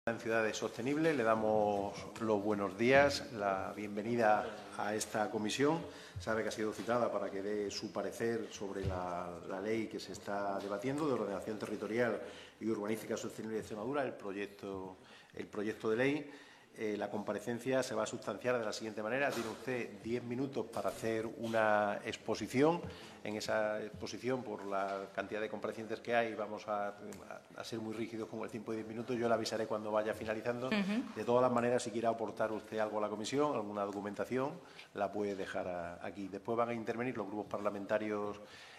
En Ciudades Sostenibles le damos los buenos días, la bienvenida a esta comisión. Sabe que ha sido citada para que dé su parecer sobre la ley que se está debatiendo de ordenación territorial y urbanística sostenible de Extremadura, el proyecto de ley. La comparecencia se va a sustanciar de la siguiente manera. Tiene usted 10 minutos para hacer una exposición. En esa exposición, por la cantidad de comparecientes que hay, vamos a ser muy rígidos con el tiempo de 10 minutos. Yo le avisaré cuando vaya finalizando. De todas las maneras, si quiere aportar usted algo a la comisión, alguna documentación, la puede dejar aquí. Después van a intervenir los grupos parlamentarios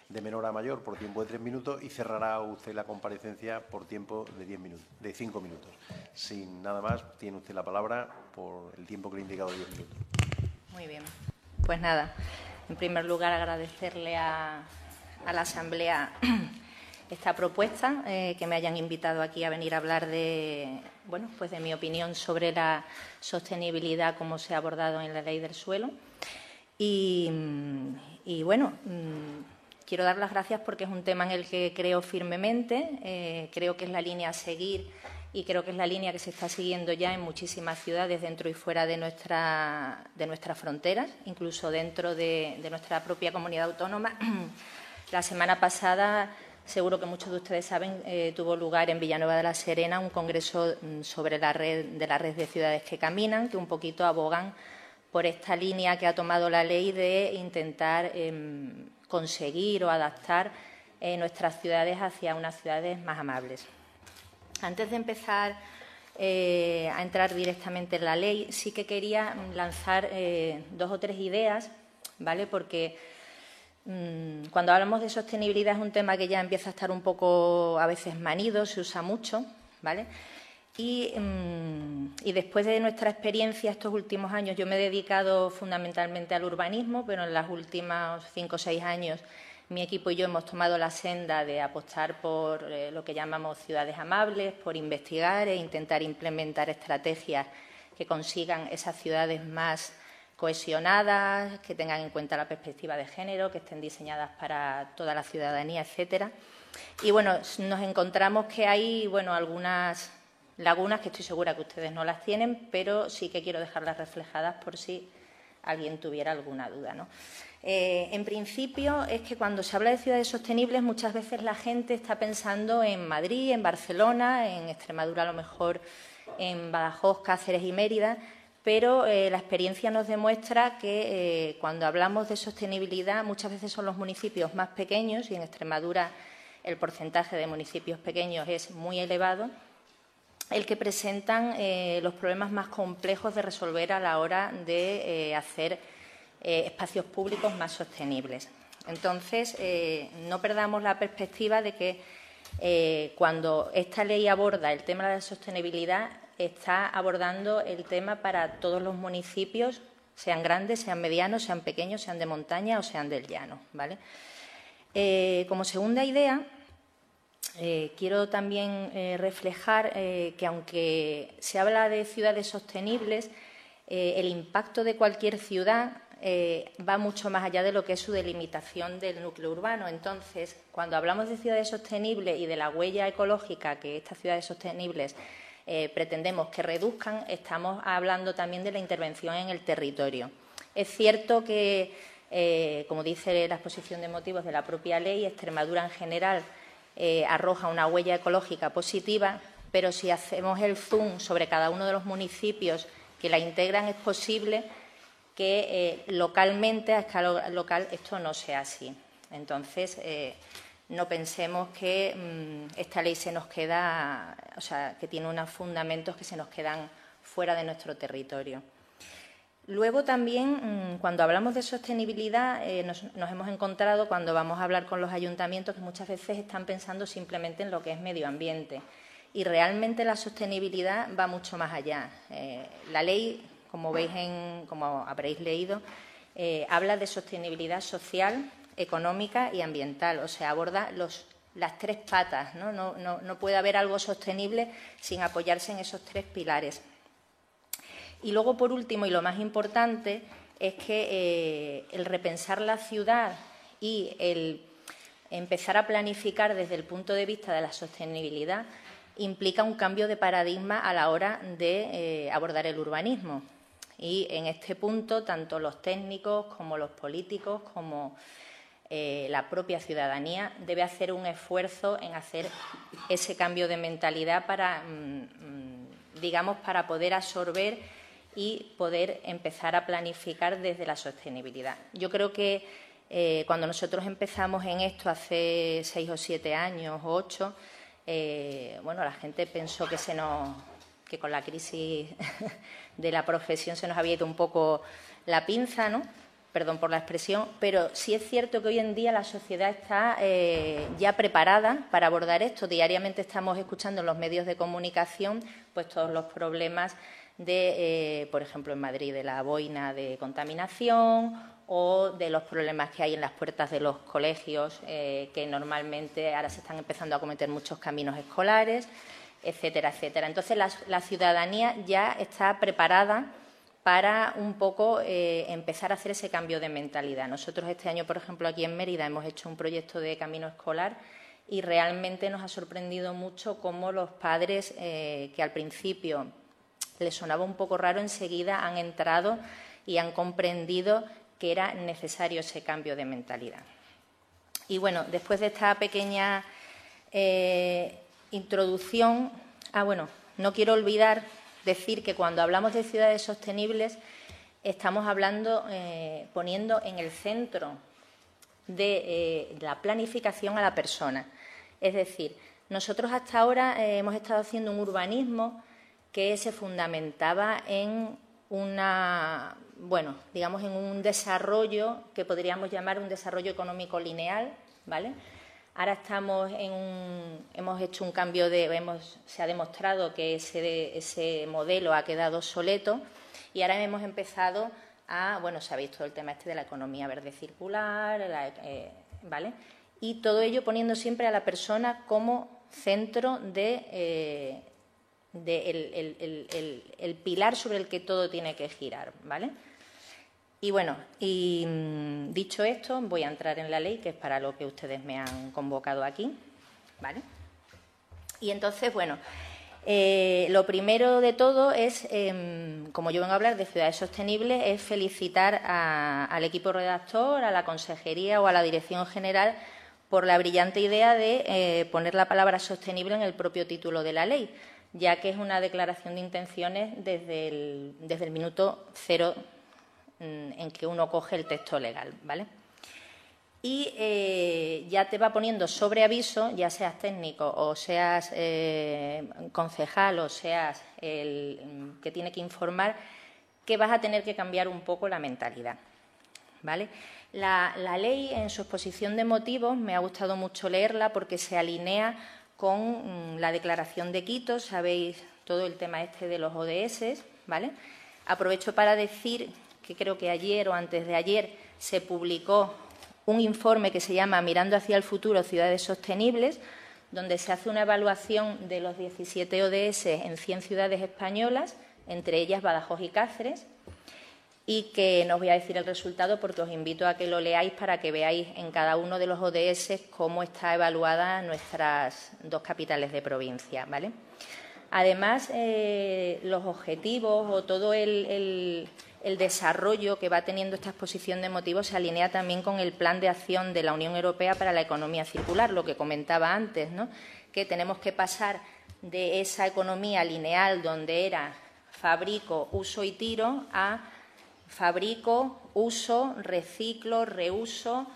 de menor a mayor por tiempo de 3 minutos y cerrará usted la comparecencia por tiempo de 10 minutos, de 5 minutos. Sin nada más, tiene usted la palabra por el tiempo que le he indicado, 10 minutos. Muy bien. Pues nada, en primer lugar agradecerle a la Asamblea esta propuesta, que me hayan invitado aquí a venir a hablar de mi opinión sobre la sostenibilidad como se ha abordado en la Ley del Suelo. Quiero dar las gracias porque es un tema en el que creo firmemente, creo que es la línea a seguir y creo que es la línea que se está siguiendo ya en muchísimas ciudades dentro y fuera de nuestras fronteras, incluso dentro de nuestra propia comunidad autónoma. La semana pasada, seguro que muchos de ustedes saben, tuvo lugar en Villanueva de la Serena un congreso sobre la red de ciudades que caminan, que un poquito abogan por esta línea que ha tomado la ley de intentar conseguir o adaptar nuestras ciudades hacia unas ciudades más amables. Antes de empezar a entrar directamente en la ley, sí que quería lanzar 2 o 3 ideas, ¿vale? Porque cuando hablamos de sostenibilidad es un tema que ya empieza a estar un poco a veces manido, se usa mucho, ¿vale? Y después de nuestra experiencia estos últimos años, yo me he dedicado fundamentalmente al urbanismo, pero en los últimos 5 o 6 años mi equipo y yo hemos tomado la senda de apostar por lo que llamamos ciudades amables, por investigar e intentar implementar estrategias que consigan esas ciudades más cohesionadas, que tengan en cuenta la perspectiva de género, que estén diseñadas para toda la ciudadanía, etcétera. Y nos encontramos que hay algunas lagunas que estoy segura que ustedes no las tienen, pero sí que quiero dejarlas reflejadas por si alguien tuviera alguna duda, ¿no? En principio, es que cuando se habla de ciudades sostenibles, muchas veces la gente está pensando en Madrid, en Barcelona, en Extremadura a lo mejor en Badajoz, Cáceres y Mérida, pero la experiencia nos demuestra que cuando hablamos de sostenibilidad muchas veces son los municipios más pequeños, y en Extremadura el porcentaje de municipios pequeños es muy elevado, el que presentan los problemas más complejos de resolver a la hora de hacer espacios públicos más sostenibles. Entonces, no perdamos la perspectiva de que cuando esta ley aborda el tema de la sostenibilidad, está abordando el tema para todos los municipios, sean grandes, sean medianos, sean pequeños, sean de montaña o sean del llano, ¿vale? Como segunda idea, quiero también reflejar que, aunque se habla de ciudades sostenibles, el impacto de cualquier ciudad va mucho más allá de lo que es su delimitación del núcleo urbano. Entonces, cuando hablamos de ciudades sostenibles y de la huella ecológica que estas ciudades sostenibles pretendemos que reduzcan, estamos hablando también de la intervención en el territorio. Es cierto que, como dice la exposición de motivos de la propia ley, Extremadura en general arroja una huella ecológica positiva, pero si hacemos el zoom sobre cada uno de los municipios que la integran, es posible que localmente, a escala local, esto no sea así. Entonces, no pensemos que esta ley se nos queda, que tiene unos fundamentos que se nos quedan fuera de nuestro territorio. Luego también, cuando hablamos de sostenibilidad, nos hemos encontrado, cuando vamos a hablar con los ayuntamientos, que muchas veces están pensando simplemente en lo que es medio ambiente. Y realmente la sostenibilidad va mucho más allá. La ley, como habréis leído, habla de sostenibilidad social, económica y ambiental. O sea, aborda las 3 patas, ¿no? No puede haber algo sostenible sin apoyarse en esos 3 pilares. Y luego, por último, y lo más importante, es que el repensar la ciudad y el empezar a planificar desde el punto de vista de la sostenibilidad implica un cambio de paradigma a la hora de abordar el urbanismo. Y en este punto, tanto los técnicos como los políticos, como la propia ciudadanía, debe hacer un esfuerzo en hacer ese cambio de mentalidad para, digamos, para poder absorber y poder empezar a planificar desde la sostenibilidad. Yo creo que cuando nosotros empezamos en esto hace 6 o 7 años o 8, bueno, la gente pensó que con la crisis de la profesión se nos había ido un poco la pinza, ¿no? Perdón por la expresión, pero sí es cierto que hoy en día la sociedad está ya preparada para abordar esto. Diariamente estamos escuchando en los medios de comunicación pues todos los problemas de, por ejemplo, en Madrid, de la boina de contaminación o de los problemas que hay en las puertas de los colegios, que normalmente ahora se están empezando a cometer muchos caminos escolares, etcétera, etcétera. Entonces, la ciudadanía ya está preparada para un poco empezar a hacer ese cambio de mentalidad. Nosotros este año, por ejemplo, aquí en Mérida hemos hecho un proyecto de camino escolar y realmente nos ha sorprendido mucho cómo los padres, que al principio les sonaba un poco raro, enseguida han entrado y han comprendido que era necesario ese cambio de mentalidad. Y bueno, después de esta pequeña introducción, no quiero olvidar decir que cuando hablamos de ciudades sostenibles estamos hablando, poniendo en el centro de la planificación a la persona. Es decir, nosotros hasta ahora hemos estado haciendo un urbanismo que se fundamentaba en digamos, en un desarrollo que podríamos llamar un desarrollo económico lineal, ¿vale? Ahora hemos hecho un cambio se ha demostrado que ese modelo ha quedado obsoleto y ahora hemos empezado se ha visto el tema de la economía verde circular, ¿vale? Y todo ello poniendo siempre a la persona como centro el pilar sobre el que todo tiene que girar, ¿vale? Y dicho esto, voy a entrar en la ley, que es para lo que ustedes me han convocado aquí, ¿vale? Y entonces, lo primero de todo es, como yo vengo a hablar de ciudades sostenibles, es felicitar al equipo redactor, a la consejería o a la dirección general por la brillante idea de poner la palabra sostenible en el propio título de la ley, ya que es una declaración de intenciones desde el minuto cero en que uno coge el texto legal, ¿vale? Y ya te va poniendo sobre aviso, ya seas técnico o seas concejal o seas el que tiene que informar, que vas a tener que cambiar un poco la mentalidad, ¿vale? La ley, en su exposición de motivos, me ha gustado mucho leerla porque se alinea con la Declaración de Quito, sabéis todo el tema de los ODS, ¿vale? Aprovecho para decir que creo que ayer o antes de ayer se publicó un informe que se llama Mirando hacia el futuro, ciudades sostenibles, donde se hace una evaluación de los 17 ODS en 100 ciudades españolas, entre ellas Badajoz y Cáceres, y que no os voy a decir el resultado porque os invito a que lo leáis para que veáis en cada uno de los ODS cómo está evaluada nuestras 2 capitales de provincia, ¿vale? Además, los objetivos o todo el desarrollo que va teniendo esta exposición de motivos se alinea también con el Plan de Acción de la Unión Europea para la Economía Circular, lo que comentaba antes, ¿no? Que tenemos que pasar de esa economía lineal donde era fabrico, uso y tiro a fabrico, uso, reciclo, reuso,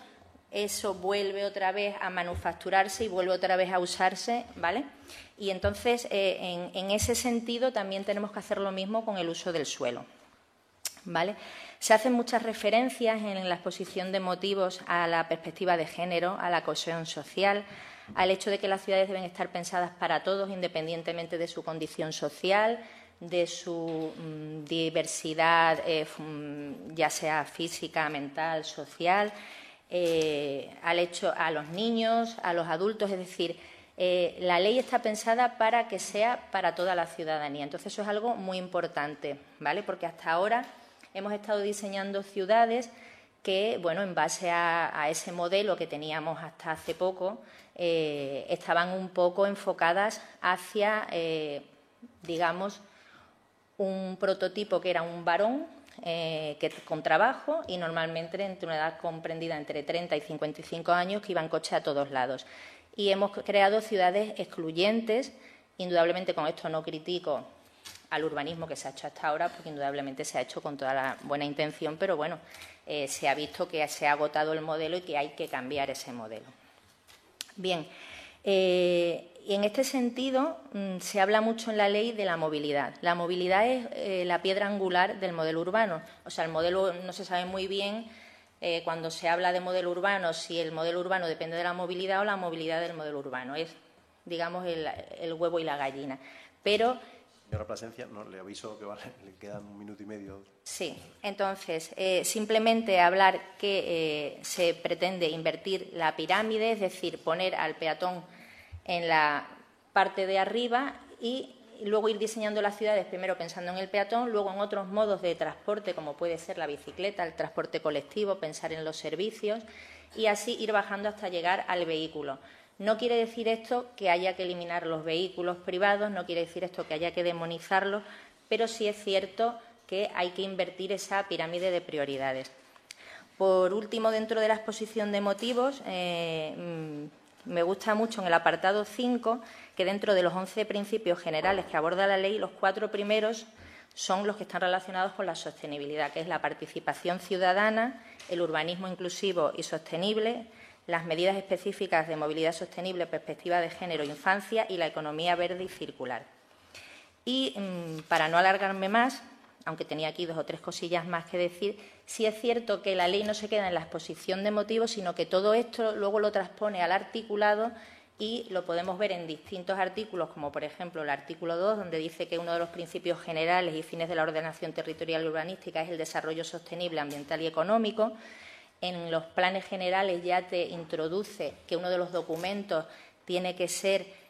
eso vuelve otra vez a manufacturarse y vuelve otra vez a usarse, ¿vale? Y entonces, en ese sentido, también tenemos que hacer lo mismo con el uso del suelo, ¿vale? Se hacen muchas referencias en la exposición de motivos a la perspectiva de género, a la cohesión social, al hecho de que las ciudades deben estar pensadas para todos, independientemente de su condición social, de su diversidad, ya sea física, mental, social, a los niños, a los adultos, es decir, la ley está pensada para que sea para toda la ciudadanía. Entonces, eso es algo muy importante, ¿vale? Porque hasta ahora hemos estado diseñando ciudades que, bueno, en base a ese modelo que teníamos hasta hace poco, estaban un poco enfocadas hacia, digamos, un prototipo que era un varón con trabajo y normalmente entre una edad comprendida entre 30 y 55 años que iba en coche a todos lados. Y hemos creado ciudades excluyentes. Indudablemente con esto no critico al urbanismo que se ha hecho hasta ahora, porque indudablemente se ha hecho con toda la buena intención, pero bueno, se ha visto que se ha agotado el modelo y que hay que cambiar ese modelo. Bien, y en este sentido se habla mucho en la ley de la movilidad. La movilidad es la piedra angular del modelo urbano. O sea, el modelo no se sabe muy bien cuando se habla de modelo urbano si el modelo urbano depende de la movilidad o la movilidad del modelo urbano. Es, digamos, el huevo y la gallina. Pero señora Plasencia, no, le aviso que vale, le quedan 1 minuto y medio. Sí, entonces, simplemente hablar que se pretende invertir la pirámide, es decir, poner al peatón en la parte de arriba y luego ir diseñando las ciudades, primero pensando en el peatón, luego en otros modos de transporte, como puede ser la bicicleta, el transporte colectivo, pensar en los servicios y así ir bajando hasta llegar al vehículo. No quiere decir esto que haya que eliminar los vehículos privados, no quiere decir esto que haya que demonizarlos, pero sí es cierto que hay que invertir esa pirámide de prioridades. Por último, dentro de la exposición de motivos, me gusta mucho en el apartado 5 que dentro de los 11 principios generales que aborda la ley, los 4 primeros son los que están relacionados con la sostenibilidad, que es la participación ciudadana, el urbanismo inclusivo y sostenible, las medidas específicas de movilidad sostenible, perspectiva de género, infancia y la economía verde y circular. Y para no alargarme más, aunque tenía aquí 2 o 3 cosillas más que decir, sí es cierto que la ley no se queda en la exposición de motivos, sino que todo esto luego lo transpone al articulado y lo podemos ver en distintos artículos, como por ejemplo el artículo 2, donde dice que uno de los principios generales y fines de la ordenación territorial y urbanística es el desarrollo sostenible ambiental y económico. En los planes generales ya te introduce que uno de los documentos tiene que ser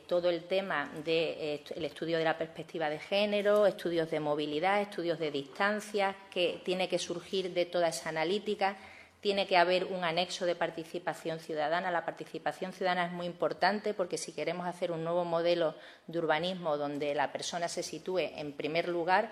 todo el tema del estudio de la perspectiva de género, estudios de movilidad, estudios de distancias, que tiene que surgir de toda esa analítica. Tiene que haber un anexo de participación ciudadana. La participación ciudadana es muy importante porque si queremos hacer un nuevo modelo de urbanismo donde la persona se sitúe en primer lugar,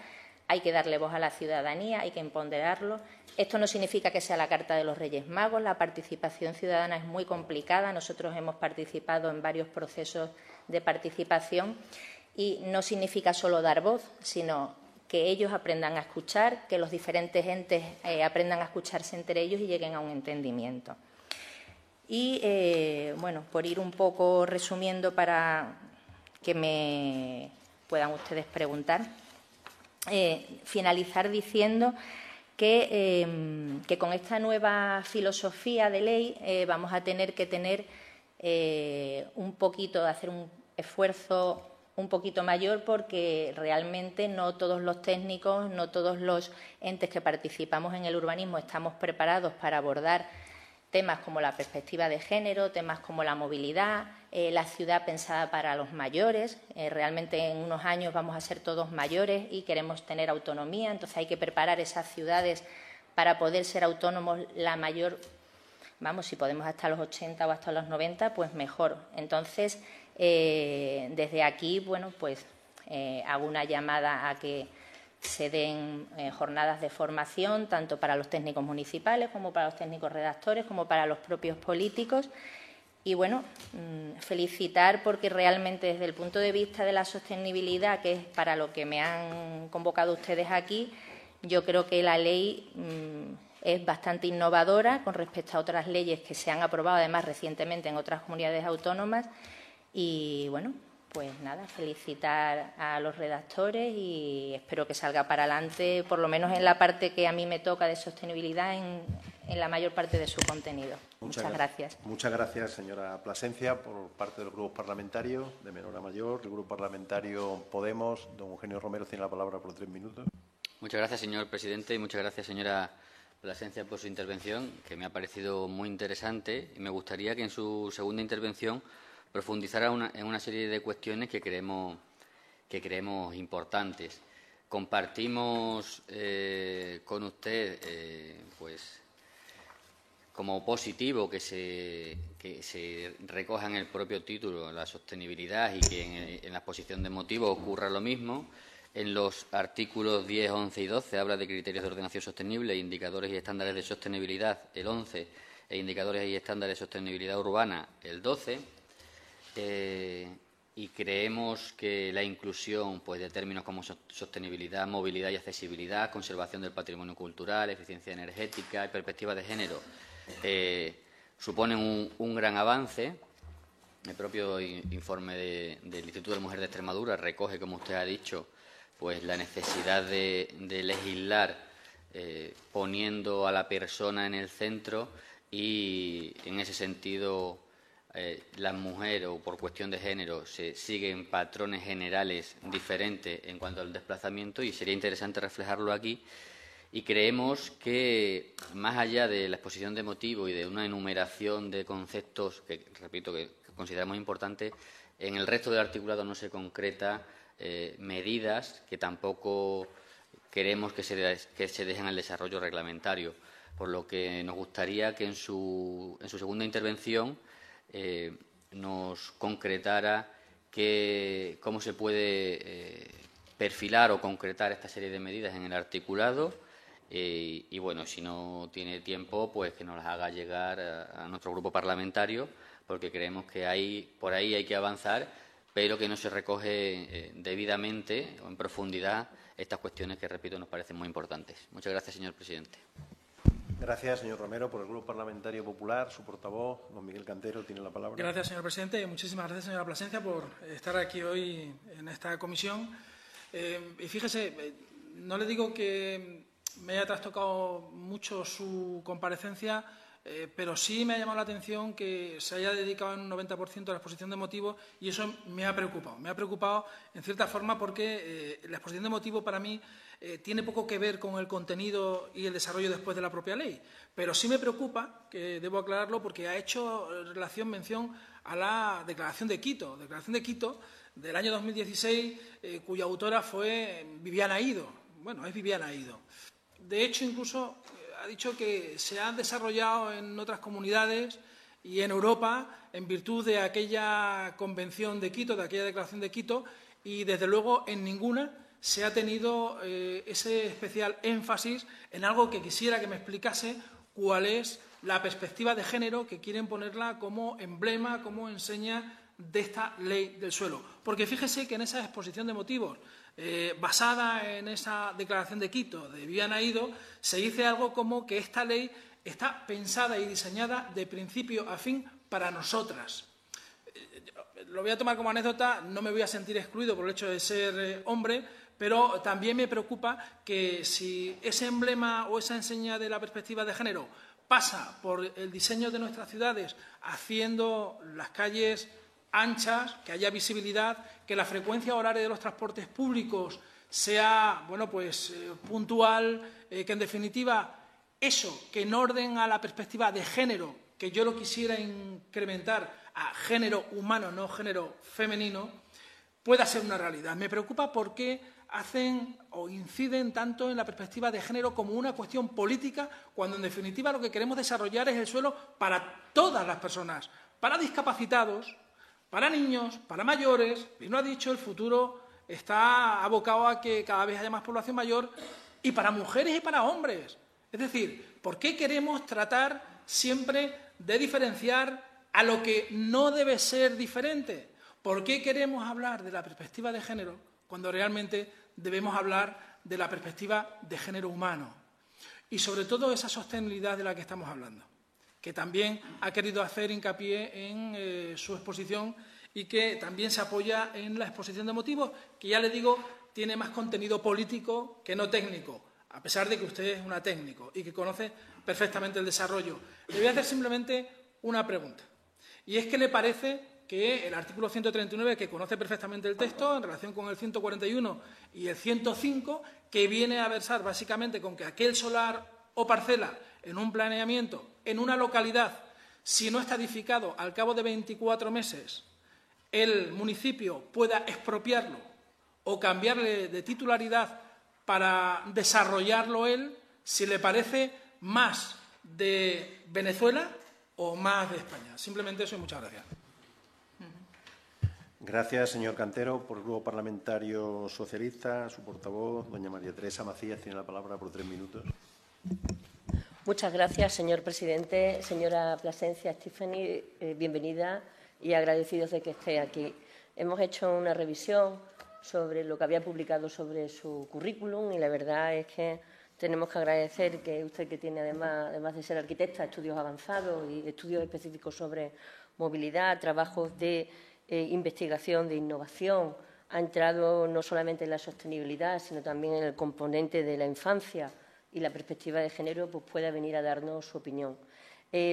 hay que darle voz a la ciudadanía, hay que empoderarlo. Esto no significa que sea la Carta de los Reyes Magos. La participación ciudadana es muy complicada. Nosotros hemos participado en varios procesos de participación y no significa solo dar voz, sino que ellos aprendan a escuchar, que los diferentes entes aprendan a escucharse entre ellos y lleguen a un entendimiento. Y, bueno, por ir un poco resumiendo para que me puedan ustedes preguntar, finalizar diciendo que con esta nueva filosofía de ley vamos a tener que tener hacer un esfuerzo un poquito mayor porque realmente no todos los técnicos, no todos los entes que participamos en el urbanismo estamos preparados para abordar temas como la perspectiva de género, temas como la movilidad, la ciudad pensada para los mayores. Realmente en unos años vamos a ser todos mayores y queremos tener autonomía, entonces hay que preparar esas ciudades para poder ser autónomos la mayor, si podemos hasta los 80 o hasta los 90, pues mejor. Entonces, desde aquí, bueno, pues hago una llamada a que se den jornadas de formación tanto para los técnicos municipales como para los técnicos redactores como para los propios políticos y, bueno, felicitar porque realmente desde el punto de vista de la sostenibilidad, que es para lo que me han convocado ustedes aquí, yo creo que la ley es bastante innovadora con respecto a otras leyes que se han aprobado además recientemente en otras comunidades autónomas y, bueno, pues nada, felicitar a los redactores y espero que salga para adelante, por lo menos en la parte que a mí me toca de sostenibilidad, en la mayor parte de su contenido. Muchas gracias. Muchas gracias, señora Plasencia, por parte de los grupos parlamentarios, de menor a mayor. El Grupo Parlamentario Podemos, don Eugenio Romero, tiene la palabra por 3 minutos. Muchas gracias, señor presidente, y muchas gracias, señora Plasencia, por su intervención, que me ha parecido muy interesante y me gustaría que en su segunda intervención profundizar en una serie de cuestiones que creemos importantes. Compartimos con usted pues como positivo que se recoja en el propio título la sostenibilidad y que en la exposición de motivos ocurra lo mismo. En los artículos 10, 11 y 12 habla de criterios de ordenación sostenible, indicadores y estándares de sostenibilidad, el 11, e indicadores y estándares de sostenibilidad urbana, el 12. Y creemos que la inclusión de términos como sostenibilidad, movilidad y accesibilidad, conservación del patrimonio cultural, eficiencia energética y perspectiva de género suponen un gran avance. El propio informe del Instituto de la Mujer de Extremadura recoge, como usted ha dicho, pues la necesidad de legislar poniendo a la persona en el centro y, en ese sentido, las mujeres, o por cuestión de género, se siguen patrones generales diferentes en cuanto al desplazamiento, y sería interesante reflejarlo aquí. Y creemos que, más allá de la exposición de motivos y de una enumeración de conceptos que, repito, que consideramos importantes, en el resto del articulado no se concreta medidas que tampoco queremos que se dejen al desarrollo reglamentario, por lo que nos gustaría que en su segunda intervención nos concretara cómo se puede perfilar o concretar esta serie de medidas en el articulado y, bueno, si no tiene tiempo, pues que nos las haga llegar a nuestro grupo parlamentario, porque creemos que por ahí hay que avanzar, pero que no se recoge debidamente o en profundidad estas cuestiones que, repito, nos parecen muy importantes. Muchas gracias, señor presidente. Gracias, señor Romero. Por el Grupo Parlamentario Popular, su portavoz, don Miguel Cantero, tiene la palabra. Gracias, señor presidente. Muchísimas gracias, señora Plasencia, por estar aquí hoy en esta comisión. Y fíjese, no le digo que me haya trastocado mucho su comparecencia, pero sí me ha llamado la atención que se haya dedicado en un 90% a la exposición de motivos, y eso me ha preocupado. Me ha preocupado, en cierta forma, porque la exposición de motivos para mí tiene poco que ver con el contenido y el desarrollo después de la propia ley. Pero sí me preocupa, que debo aclararlo, porque ha hecho mención a la Declaración de Quito. Declaración de Quito del año 2016, cuya autora fue Viviana Ido. Bueno, es Viviana Ido. De hecho, incluso ha dicho que se han desarrollado en otras comunidades y en Europa en virtud de aquella Convención de Quito, de aquella Declaración de Quito, y desde luego en ninguna se ha tenido ese especial énfasis en algo que quisiera que me explicase cuál es la perspectiva de género que quieren ponerla como emblema, como enseña de esta ley del suelo. Porque fíjese que en esa exposición de motivos, basada en esa Declaración de Quito de Viviana Ido, se dice algo como que esta ley está pensada y diseñada de principio a fin para nosotras. Lo voy a tomar como anécdota, no me voy a sentir excluido por el hecho de ser hombre, pero también me preocupa que si ese emblema o esa enseña de la perspectiva de género pasa por el diseño de nuestras ciudades, haciendo las calles anchas, que haya visibilidad, que la frecuencia horaria de los transportes públicos sea, bueno, pues puntual, que en definitiva eso, que en orden a la perspectiva de género, que yo lo quisiera incrementar a género humano, no género femenino, pueda ser una realidad. Me preocupa porque hacen o inciden tanto en la perspectiva de género como una cuestión política, cuando en definitiva lo que queremos desarrollar es el suelo para todas las personas, para discapacitados, para niños, para mayores. Y no ha dicho, el futuro está abocado a que cada vez haya más población mayor, y para mujeres y para hombres. Es decir, ¿por qué queremos tratar siempre de diferenciar a lo que no debe ser diferente? ¿Por qué queremos hablar de la perspectiva de género cuando realmente debemos hablar de la perspectiva de género humano? Y sobre todo esa sostenibilidad de la que estamos hablando, que también ha querido hacer hincapié en su exposición y que también se apoya en la exposición de motivos, que ya le digo, tiene más contenido político que no técnico, a pesar de que usted es una técnico y que conoce perfectamente el desarrollo. Le voy a hacer simplemente una pregunta, y es: ¿qué le parece que el artículo 139, que conoce perfectamente el texto, en relación con el 141 y el 105, que viene a versar básicamente con que aquel solar o parcela en un planeamiento, en una localidad, si no está edificado al cabo de 24 meses, el municipio pueda expropiarlo o cambiarle de titularidad para desarrollarlo él, si le parece más de Venezuela o más de España. Simplemente eso y muchas gracias. Gracias, señor Cantero. Por el Grupo Parlamentario Socialista, su portavoz, doña María Teresa Macías, tiene la palabra por 3 minutos. Muchas gracias, señor presidente. Señora Plasencia, Stephanie, bienvenida y agradecidos de que esté aquí. Hemos hecho una revisión sobre lo que había publicado sobre su currículum y la verdad es que tenemos que agradecer que usted, que tiene además de ser arquitecta, estudios avanzados y estudios específicos sobre movilidad, trabajos de investigación, de innovación, ha entrado no solamente en la sostenibilidad, sino también en el componente de la infancia y la perspectiva de género, pues pueda venir a darnos su opinión.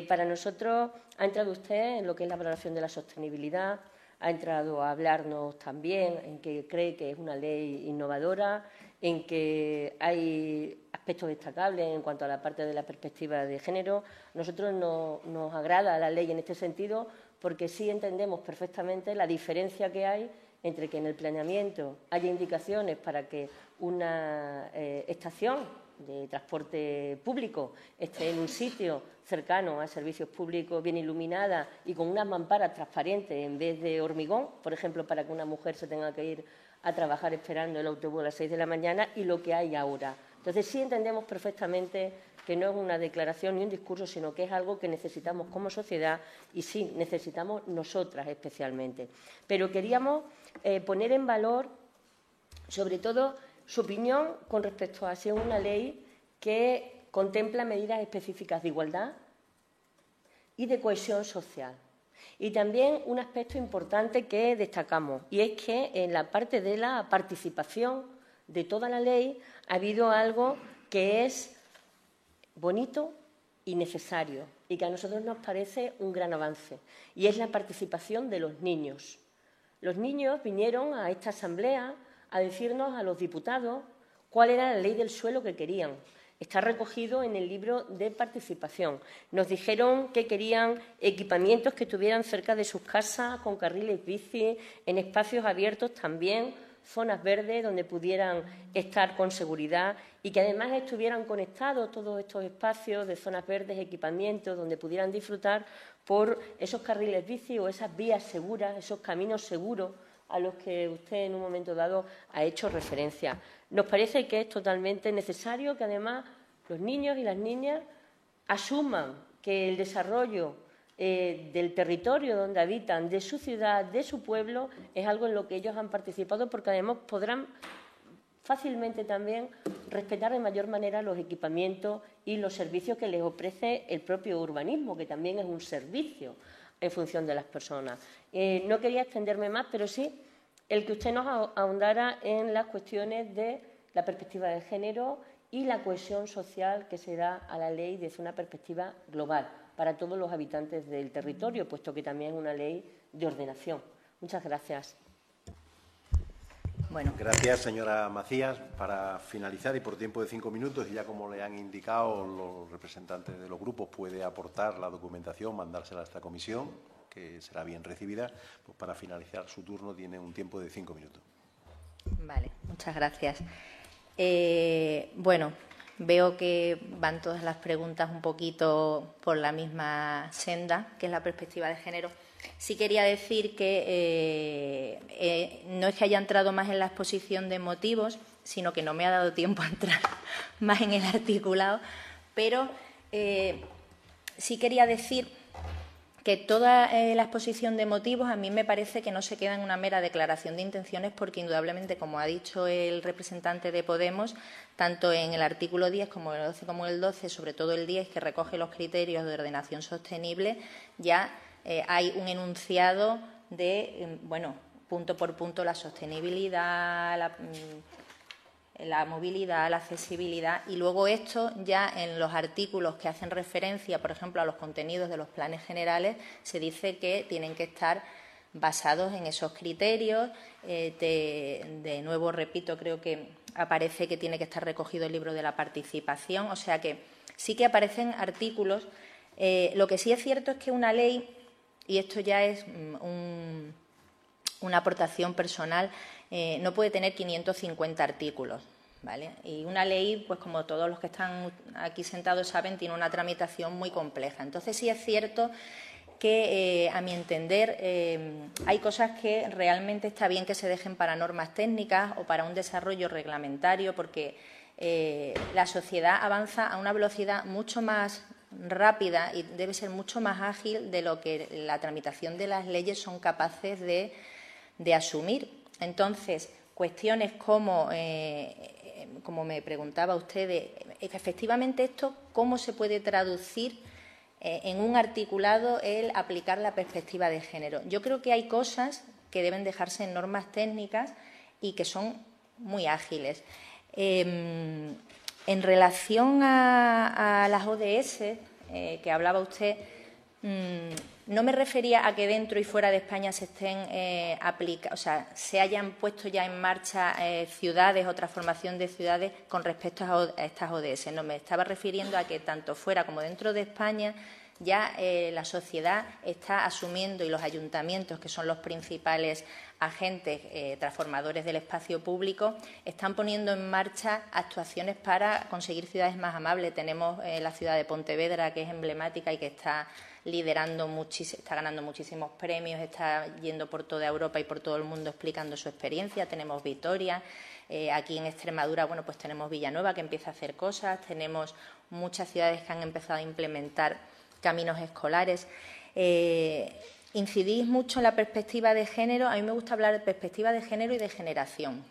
Para nosotros ha entrado usted en lo que es la valoración de la sostenibilidad, ha entrado a hablarnos también en que cree que es una ley innovadora, en que hay aspectos destacables en cuanto a la parte de la perspectiva de género. A nosotros nos agrada la ley en este sentido porque sí entendemos perfectamente la diferencia que hay entre que en el planeamiento haya indicaciones para que una estación de transporte público esté en un sitio cercano a servicios públicos, bien iluminada y con unas mamparas transparentes en vez de hormigón, por ejemplo, para que una mujer se tenga que ir a trabajar esperando el autobús a las 6 de la mañana, y lo que hay ahora. Entonces, sí entendemos perfectamente que no es una declaración ni un discurso, sino que es algo que necesitamos como sociedad y sí, necesitamos nosotras especialmente. Pero queríamos poner en valor, sobre todo, su opinión con respecto a si es una ley que contempla medidas específicas de igualdad y de cohesión social. Y también un aspecto importante que destacamos, y es que en la parte de la participación de toda la ley ha habido algo que es bonito y necesario y que a nosotros nos parece un gran avance, y es la participación de los niños. Los niños vinieron a esta asamblea a decirnos a los diputados cuál era la ley del suelo que querían. Está recogido en el libro de participación. Nos dijeron que querían equipamientos que estuvieran cerca de sus casas, con carriles bici, en espacios abiertos también, zonas verdes donde pudieran estar con seguridad y que además estuvieran conectados todos estos espacios de zonas verdes, equipamientos, donde pudieran disfrutar por esos carriles bici o esas vías seguras, esos caminos seguros a los que usted en un momento dado ha hecho referencia. Nos parece que es totalmente necesario que además los niños y las niñas asuman que el desarrollo del territorio donde habitan, de su ciudad, de su pueblo, es algo en lo que ellos han participado, porque además podrán fácilmente también respetar de mayor manera los equipamientos y los servicios que les ofrece el propio urbanismo, que también es un servicio en función de las personas. No quería extenderme más, pero sí el que usted nos ahondara en las cuestiones de la perspectiva de género y la cohesión social que se da a la ley desde una perspectiva global para todos los habitantes del territorio, puesto que también es una ley de ordenación. Muchas gracias. Bueno. Gracias, señora Macías. Para finalizar, y por tiempo de 5 minutos, y ya como le han indicado los representantes de los grupos, puede aportar la documentación, mandársela a esta comisión, que será bien recibida. Pues para finalizar su turno tiene un tiempo de 5 minutos. Vale, muchas gracias. Bueno, veo que van todas las preguntas un poquito por la misma senda, que es la perspectiva de género. Sí quería decir que no es que haya entrado más en la exposición de motivos, sino que no me ha dado tiempo a entrar más en el articulado, pero sí quería decir que toda la exposición de motivos a mí me parece que no se queda en una mera declaración de intenciones, porque indudablemente, como ha dicho el representante de Podemos, tanto en el artículo 10 como el 11 como el 12, sobre todo el 10, que recoge los criterios de ordenación sostenible, ya hay un enunciado de, bueno, punto por punto, la sostenibilidad, la movilidad, la accesibilidad, y luego esto ya en los artículos que hacen referencia, por ejemplo, a los contenidos de los planes generales, se dice que tienen que estar basados en esos criterios. De nuevo, repito, creo que aparece que tiene que estar recogido el libro de la participación, o sea que sí que aparecen artículos. Lo que sí es cierto es que una ley, y esto ya es una aportación personal, no puede tener 550 artículos, ¿vale? Y una ley, pues como todos los que están aquí sentados saben, tiene una tramitación muy compleja. Entonces, sí es cierto que, a mi entender, hay cosas que realmente está bien que se dejen para normas técnicas o para un desarrollo reglamentario, porque la sociedad avanza a una velocidad mucho más rápida y debe ser mucho más ágil de lo que la tramitación de las leyes son capaces de asumir. Entonces, cuestiones como me preguntaba usted, efectivamente esto, ¿cómo se puede traducir en un articulado el aplicar la perspectiva de género? Yo creo que hay cosas que deben dejarse en normas técnicas y que son muy ágiles. En relación a las ODS que hablaba usted, no me refería a que dentro y fuera de España se estén se hayan puesto ya en marcha ciudades o transformación de ciudades con respecto a estas ODS. No, me estaba refiriendo a que tanto fuera como dentro de España ya la sociedad está asumiendo, y los ayuntamientos, que son los principales agentes transformadores del espacio público, están poniendo en marcha actuaciones para conseguir ciudades más amables. Tenemos la ciudad de Pontevedra, que es emblemática y que está liderando está ganando muchísimos premios, está yendo por toda Europa y por todo el mundo explicando su experiencia. Tenemos Vitoria, aquí en Extremadura, bueno, pues tenemos Villanueva, que empieza a hacer cosas, tenemos muchas ciudades que han empezado a implementar caminos escolares. Incidís mucho en la perspectiva de género. A mí me gusta hablar de perspectiva de género y de generación,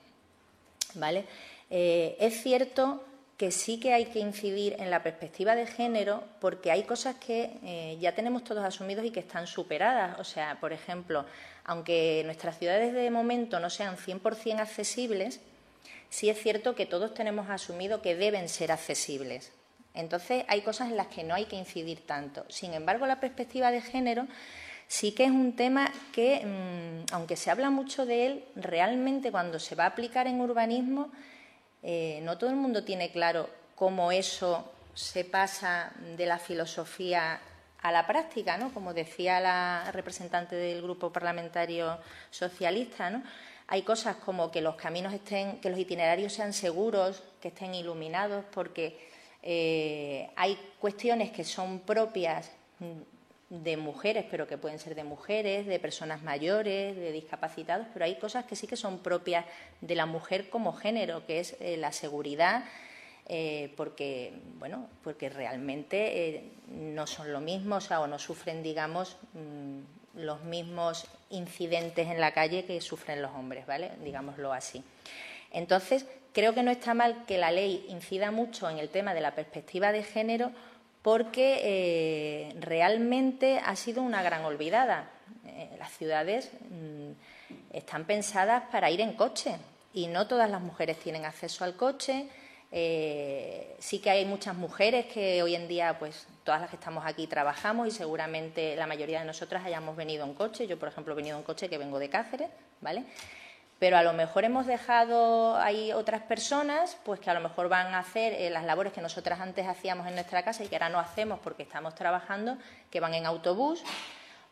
¿vale? Es cierto que sí que hay que incidir en la perspectiva de género, porque hay cosas que ya tenemos todos asumidos y que están superadas. O sea, por ejemplo, aunque nuestras ciudades de momento no sean 100% accesibles, sí es cierto que todos tenemos asumido que deben ser accesibles. Entonces, hay cosas en las que no hay que incidir tanto. Sin embargo, la perspectiva de género sí que es un tema que, aunque se habla mucho de él, realmente cuando se va a aplicar en urbanismo, no todo el mundo tiene claro cómo eso se pasa de la filosofía a la práctica, ¿no? Como decía la representante del Grupo Parlamentario Socialista, ¿no? Hay cosas como que los caminos que los itinerarios sean seguros, que estén iluminados, porque hay cuestiones que son propias de mujeres, pero que pueden ser de mujeres, de personas mayores, de discapacitados, pero hay cosas que sí que son propias de la mujer como género, que es la seguridad, porque realmente no son lo mismo, o no sufren, digamos, los mismos incidentes en la calle que sufren los hombres, ¿vale? Digámoslo así. Entonces, creo que no está mal que la ley incida mucho en el tema de la perspectiva de género, porque realmente ha sido una gran olvidada. Las ciudades están pensadas para ir en coche y no todas las mujeres tienen acceso al coche. Sí que hay muchas mujeres que hoy en día, pues todas las que estamos aquí trabajamos, y seguramente la mayoría de nosotras hayamos venido en coche. Yo, por ejemplo, he venido en coche, que vengo de Cáceres, ¿vale? Pero a lo mejor hemos dejado ahí otras personas, pues que a lo mejor van a hacer las labores que nosotras antes hacíamos en nuestra casa y que ahora no hacemos porque estamos trabajando, que van en autobús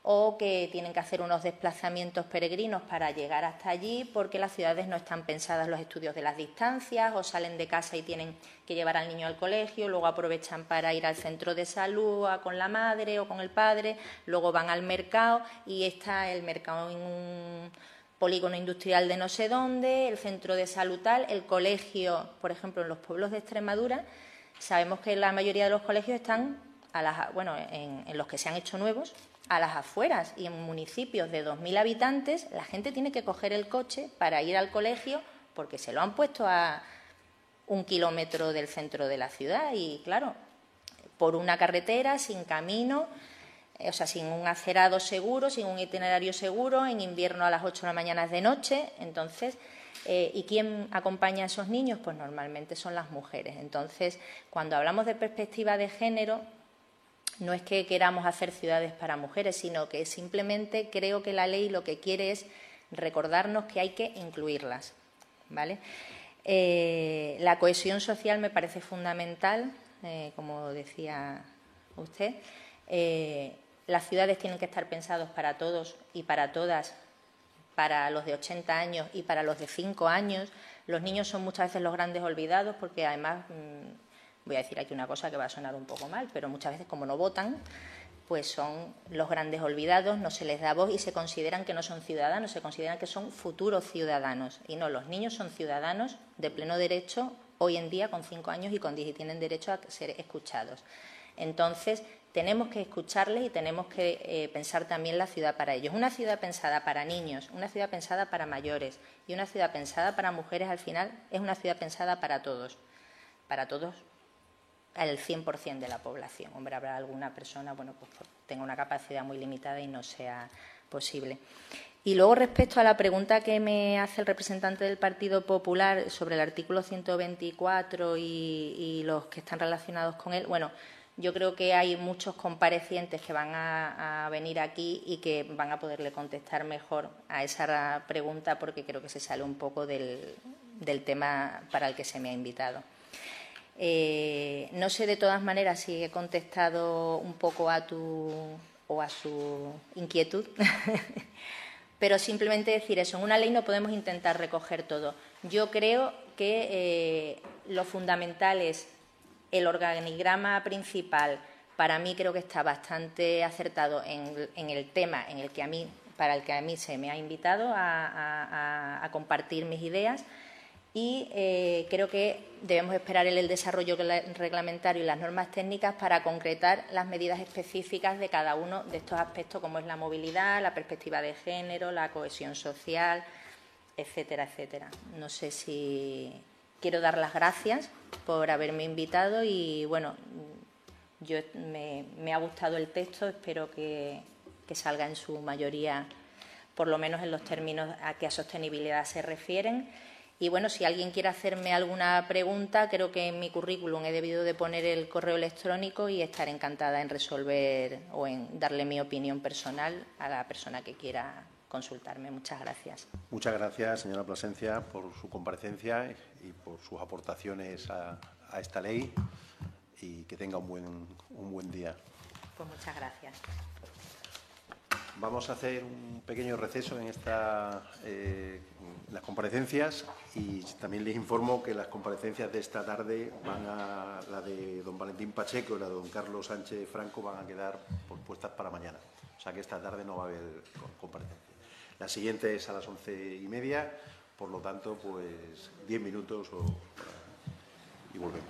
o que tienen que hacer unos desplazamientos peregrinos para llegar hasta allí, porque las ciudades no están pensadas los estudios de las distancias, o salen de casa y tienen que llevar al niño al colegio, luego aprovechan para ir al centro de salud con la madre o con el padre, luego van al mercado y está el mercado en un polígono industrial de no sé dónde, el centro de salud tal, el colegio. Por ejemplo, en los pueblos de Extremadura sabemos que la mayoría de los colegios están en los que se han hecho nuevos, a las afueras, y en municipios de 2.000 habitantes la gente tiene que coger el coche para ir al colegio porque se lo han puesto a 1 kilómetro del centro de la ciudad y, claro, por una carretera, sin camino, sin un acerado seguro, sin un itinerario seguro, en invierno a las 8 de la mañana es de noche. Entonces, ¿y quién acompaña a esos niños? Pues normalmente son las mujeres. Entonces, cuando hablamos de perspectiva de género, no es que queramos hacer ciudades para mujeres, sino que simplemente creo que la ley lo que quiere es recordarnos que hay que incluirlas, ¿vale? La cohesión social me parece fundamental, como decía usted. Las ciudades tienen que estar pensadas para todos y para todas, para los de 80 años y para los de 5 años. Los niños son muchas veces los grandes olvidados porque, además, voy a decir aquí una cosa que va a sonar un poco mal, pero muchas veces, como no votan, pues son los grandes olvidados, no se les da voz y se consideran que no son ciudadanos, se consideran que son futuros ciudadanos. Y no, los niños son ciudadanos de pleno derecho hoy en día con 5 años y tienen derecho a ser escuchados. Entonces, tenemos que escucharles y tenemos que pensar también la ciudad para ellos. Una ciudad pensada para niños, una ciudad pensada para mayores y una ciudad pensada para mujeres, al final, es una ciudad pensada para todos al 100% de la población. Hombre, habrá alguna persona, bueno, pues tenga una capacidad muy limitada y no sea posible. Y luego, respecto a la pregunta que me hace el representante del Partido Popular sobre el artículo 124 y los que están relacionados con él, bueno, yo creo que hay muchos comparecientes que van a venir aquí y que van a poderle contestar mejor a esa pregunta, porque creo que se sale un poco del tema para el que se me ha invitado. No sé, de todas maneras, si he contestado un poco a su inquietud, pero simplemente decir eso. En una ley no podemos intentar recoger todo. Yo creo que lo fundamental es el organigrama principal. Para mí creo que está bastante acertado en el tema para el que a mí se me ha invitado a compartir mis ideas. Y creo que debemos esperar el desarrollo reglamentario y las normas técnicas para concretar las medidas específicas de cada uno de estos aspectos, como es la movilidad, la perspectiva de género, la cohesión social, etcétera, etcétera. No sé si quiero dar las gracias por haberme invitado y, bueno, me ha gustado el texto, espero que salga en su mayoría, por lo menos en los términos a que a sostenibilidad se refieren. Y, bueno, si alguien quiere hacerme alguna pregunta, creo que en mi currículum he debido de poner el correo electrónico y estaré encantada en resolver o en darle mi opinión personal a la persona que quiera consultarme. Muchas gracias. Muchas gracias, señora Plasencia, por su comparecencia y por sus aportaciones a esta ley, y que tenga un buen día. Pues muchas gracias. Vamos a hacer un pequeño receso en las comparecencias, y también les informo que las comparecencias de esta tarde la de don Valentín Pacheco y la de don Carlos Sánchez Franco van a quedar pospuestas para mañana. O sea que esta tarde no va a haber comparecencia. La siguiente es a las 11:30, por lo tanto, pues 10 minutos y volvemos.